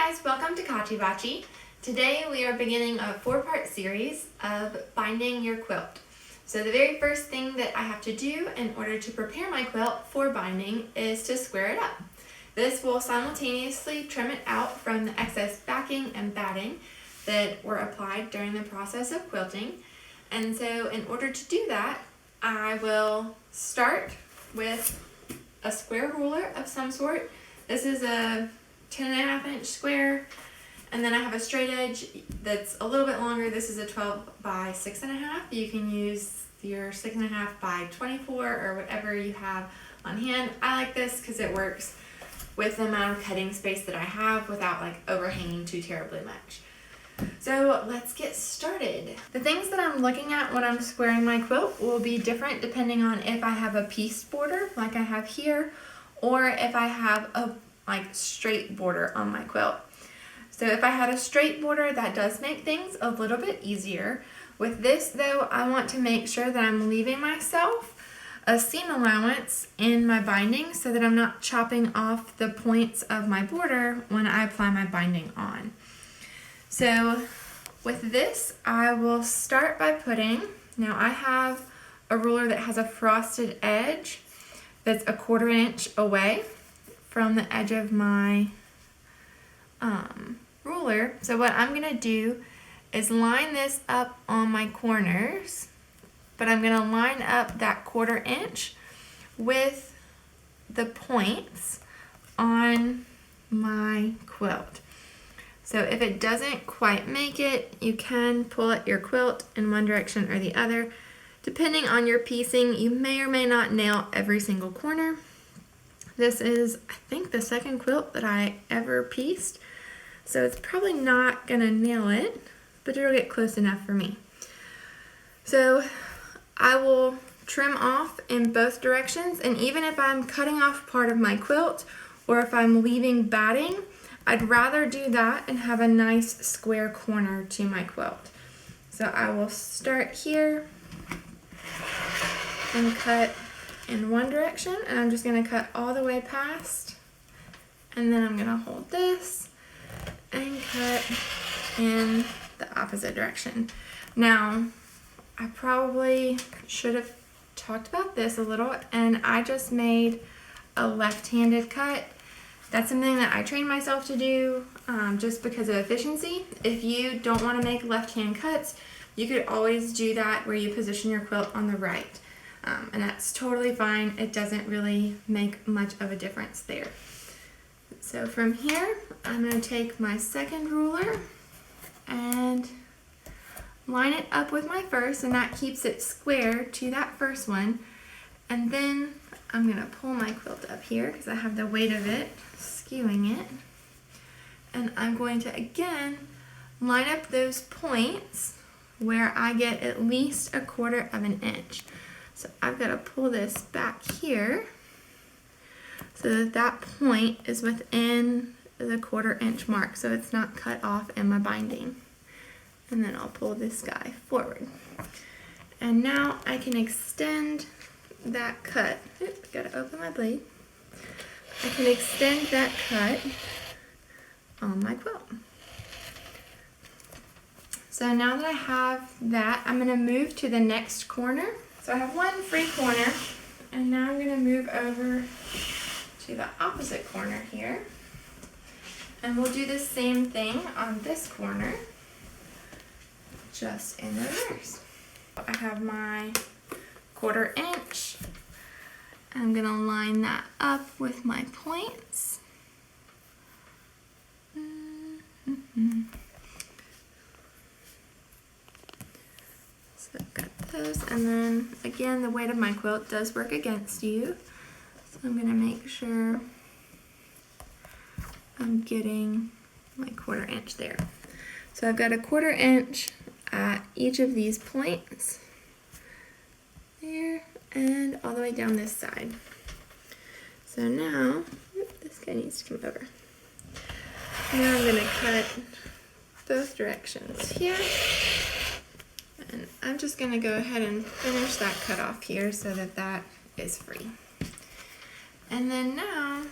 Hi guys, welcome to Kachi Bachi. Today we are beginning a 4-part series of binding your quilt. So the very first thing that I have to do in order to prepare my quilt for binding is to square it up. This will simultaneously trim it out from the excess backing and batting that were applied during the process of quilting. And so in order to do that, I will start with a square ruler of some sort. This is a 10.5-inch square, and then I have a straight edge that's a little bit longer. This is a 12 by 6.5. You can use your 6.5 by 24 or whatever you have on hand. I like this because it works with the amount of cutting space that I have without like overhanging too terribly much. So let's get started. The things that I'm looking at when I'm squaring my quilt will be different depending on if I have a pieced border like I have here, or if I have a straight border on my quilt. So if I had a straight border, that does make things a little bit easier. With this though, I want to make sure that I'm leaving myself a seam allowance in my binding so that I'm not chopping off the points of my border when I apply my binding on. So with this, I will start by putting, now I have a ruler that has a frosted edge that's a 1/4 inch away from the edge of my ruler. So what I'm gonna do is line this up on my corners, but I'm gonna line up that 1/4 inch with the points on my quilt. So if it doesn't quite make it, you can pull at your quilt in one direction or the other. Depending on your piecing, you may or may not nail every single corner. This is, I think, the second quilt that I ever pieced, so it's probably not gonna nail it, but it'll get close enough for me. So I will trim off in both directions, and even if I'm cutting off part of my quilt or if I'm leaving batting, I'd rather do that and have a nice square corner to my quilt. So I will start here and cut in one direction, and I'm just going to cut all the way past, and then I'm going to hold this and cut in the opposite direction. Now, I probably should have talked about this a little, and I just made a left-handed cut. That's something that I trained myself to do just because of efficiency. If you don't want to make left-hand cuts, you could always do that where you position your quilt on the right. And that's totally fine. It doesn't really make much of a difference there. So from here, I'm going to take my second ruler and line it up with my first, and that keeps it square to that first one. And then I'm going to pull my quilt up here because I have the weight of it skewing it. And I'm going to again line up those points where I get at least 1/4 inch. So I've got to pull this back here so that that point is within the 1/4 inch mark, so it's not cut off in my binding. And then I'll pull this guy forward. And now I can extend that cut. Oops, gotta open my blade. I can extend that cut on my quilt. So now that I have that, I'm gonna move to the next corner. So I have one free corner, and now I'm going to move over to the opposite corner here. And we'll do the same thing on this corner, just in reverse. I have my 1/4 inch. I'm going to line that up with my points. So I've got those, and then again the weight of my quilt does work against you, so I'm going to make sure I'm getting my 1/4 inch there. So I've got a 1/4 inch at each of these points there and all the way down this side. So now this guy needs to come over. Now I'm going to cut both directions here. And I'm just going to go ahead and finish that cut off here so that that is free. And then now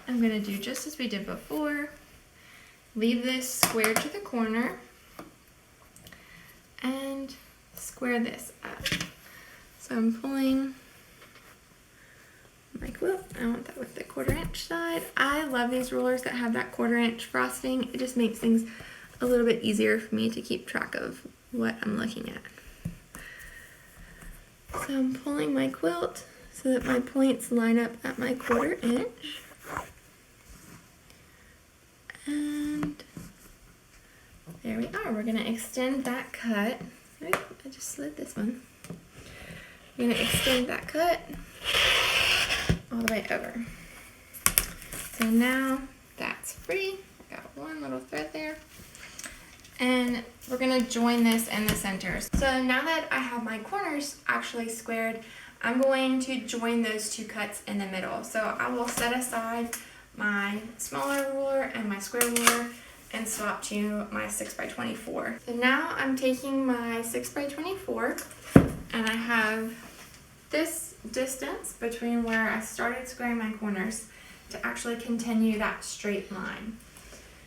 I'm going to do just as we did before leave this square to the corner and square this up. So I'm pulling my quilt. I want that with the 1/4 inch side. I love these rulers that have that 1/4 inch frosting. It just makes things a little bit easier for me to keep track of what I'm looking at. So I'm pulling my quilt so that my points line up at my 1/4 inch. And there we are. We're going to extend that cut. Oops, I just slid this one. We're going to extend that cut all the way over. So now that's free. I got one little thread there. And we're going to join this in the center. So now that I have my corners actually squared, I'm going to join those two cuts in the middle. So I will set aside my smaller ruler and my square ruler and swap to my 6x24. So now I'm taking my 6x24 and I have this distance between where I started squaring my corners to actually continue that straight line.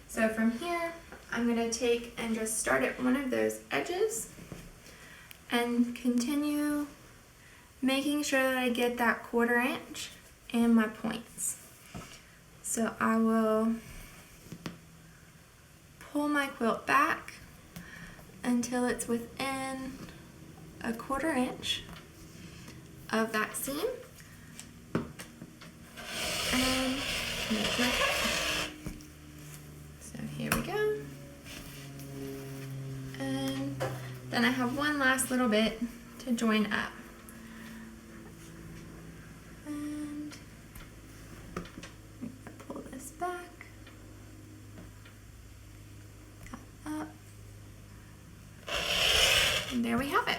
So from here, I'm going to take and just start at one of those edges and continue making sure that I get that 1/4 inch in my points. So I will pull my quilt back until it's within a 1/4 inch of that seam and make my cut. So here we go. And then I have one last little bit to join up. And pull this back, up, and there we have it.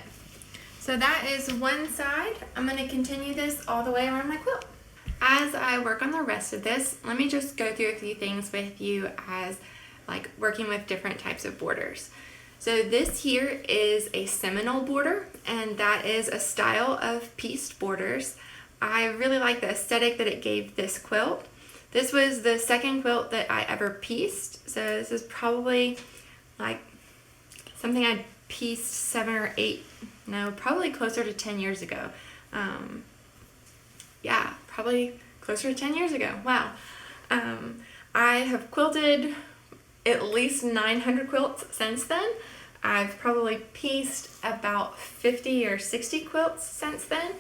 So that is one side. I'm going to continue this all the way around my quilt. As I work on the rest of this, let me just go through a few things with you as like working with different types of borders. So this here is a Seminole border, and that is a style of pieced borders. I really like the aesthetic that it gave this quilt. This was the second quilt that I ever pieced, so this is probably like something I pieced 7 or 8, no, probably closer to 10 years ago. Yeah, probably closer to 10 years ago. Wow. I have quilted at least 900 quilts since then. I've probably pieced about 50 or 60 quilts since then,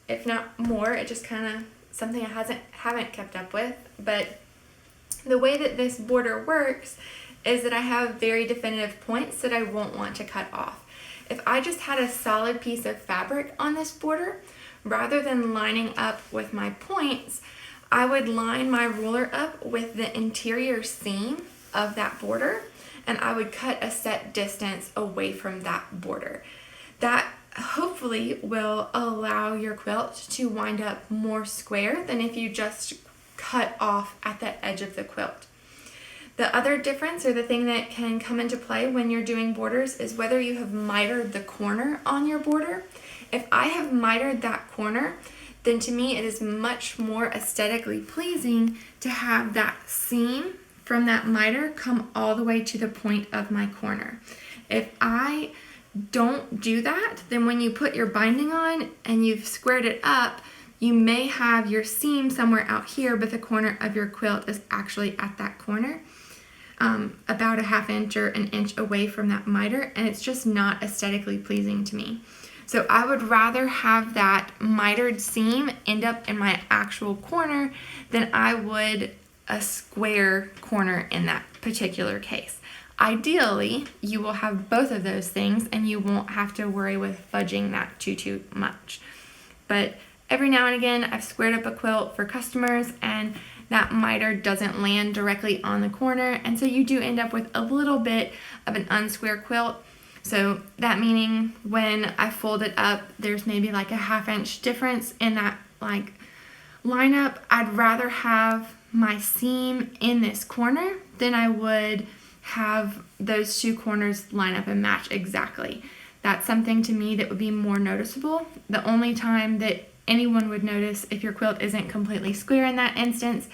if not more. It just kind of something I haven't kept up with. But the way that this border works is that I have very definitive points that I won't want to cut off. If I just had a solid piece of fabric on this border, rather than lining up with my points, I would line my ruler up with the interior seam of that border, and I would cut a set distance away from that border. That hopefully will allow your quilt to wind up more square than if you just cut off at the edge of the quilt. The other difference, or the thing that can come into play when you're doing borders, is whether you have mitered the corner on your border. If I have mitered that corner, then to me it is much more aesthetically pleasing to have that seam from that miter come all the way to the point of my corner. If I don't do that, then when you put your binding on and you've squared it up, you may have your seam somewhere out here, but the corner of your quilt is actually at that corner, about a 1/2 inch or 1 inch away from that miter, and it's just not aesthetically pleasing to me. So I would rather have that mitered seam end up in my actual corner than I would a square corner in that particular case. Ideally, you will have both of those things and you won't have to worry with fudging that too much. But every now and again, I've squared up a quilt for customers and that miter doesn't land directly on the corner, and so you do end up with a little bit of an unsquare quilt. So that meaning when I fold it up, there's maybe like a 1/2 inch difference in that like lineup. I'd rather have my seam in this corner than I would have those two corners line up and match exactly. That's something to me that would be more noticeable. The only time that anyone would notice if your quilt isn't completely square in that instance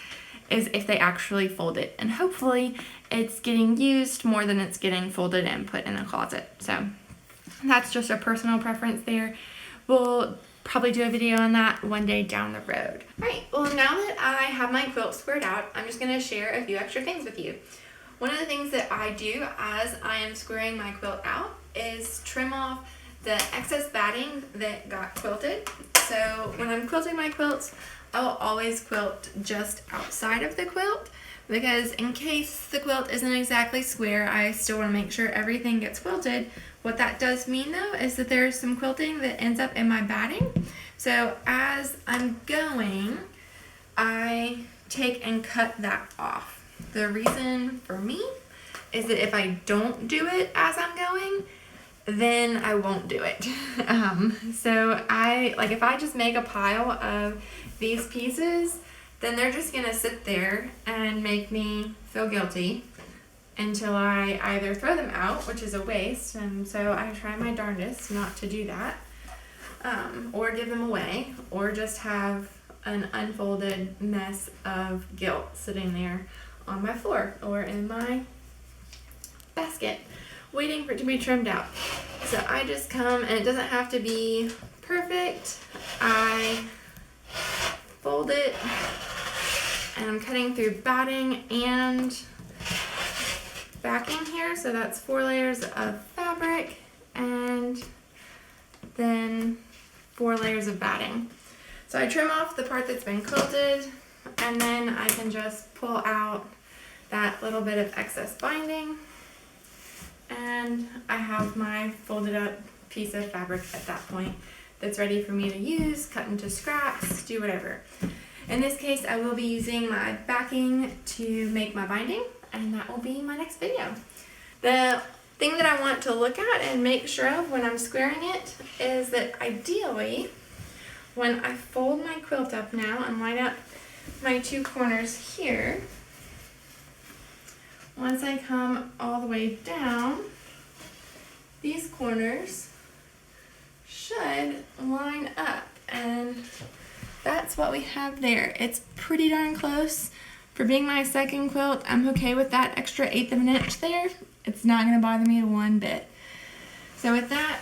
is if they actually fold it. And hopefully it's getting used more than it's getting folded and put in a closet. So that's just a personal preference there. We'll probably do a video on that one day down the road. Alright, well now that I have my quilt squared out, I'm just going to share a few extra things with you. One of the things that I do as I am squaring my quilt out is trim off the excess batting that got quilted. So when I'm quilting my quilts, I will always quilt just outside of the quilt, because in case the quilt isn't exactly square, I still want to make sure everything gets quilted. What that does mean though is that there's some quilting that ends up in my batting. So as I'm going, I take and cut that off. The reason for me is that if I don't do it as I'm going, then I won't do it. So if I just make a pile of these pieces, then they're just gonna sit there and make me feel guilty until I either throw them out, which is a waste, and so I try my darndest not to do that, or give them away, or just have an unfolded mess of guilt sitting there on my floor or in my basket waiting for it to be trimmed out. So I just come, and it doesn't have to be perfect. I fold it, and I'm cutting through batting and backing here, so that's 4 layers of fabric and then 4 layers of batting. So I trim off the part that's been quilted, and then I can just pull out that little bit of excess binding, and I have my folded up piece of fabric at that point that's ready for me to use, cut into scraps, do whatever. In this case, I will be using my backing to make my binding, and that will be my next video. The thing that I want to look at and make sure of when I'm squaring it is that ideally, when I fold my quilt up now and line up my 2 corners here, once I come all the way down, these corners should line up, and that's what we have there. It's pretty darn close. For being my second quilt, I'm okay with that extra 1/8 of an inch there. It's not going to bother me one bit. So with that,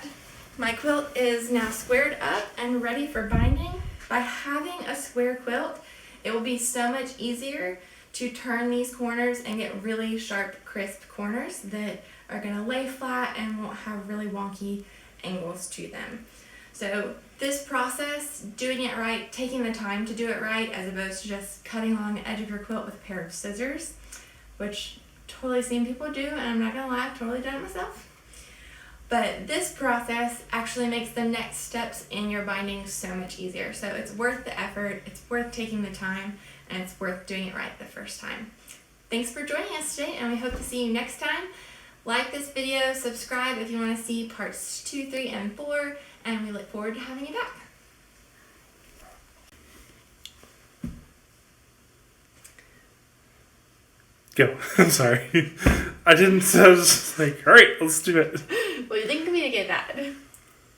my quilt is now squared up and ready for binding. By having a square quilt, it will be so much easier to turn these corners and get really sharp, crisp corners that are going to lay flat and won't have really wonky angles to them. So this process, doing it right, taking the time to do it right, as opposed to just cutting along the edge of your quilt with a pair of scissors, which totally seen people do, and I'm not going to lie, I've totally done it myself. But this process actually makes the next steps in your binding so much easier. So it's worth the effort, it's worth taking the time, and it's worth doing it right the first time. Thanks for joining us today, and we hope to see you next time. Like this video, subscribe if you want to see parts 2, 3, and 4, and we look forward to having you back. Go. I'm sorry. I was just like, all right, let's do it.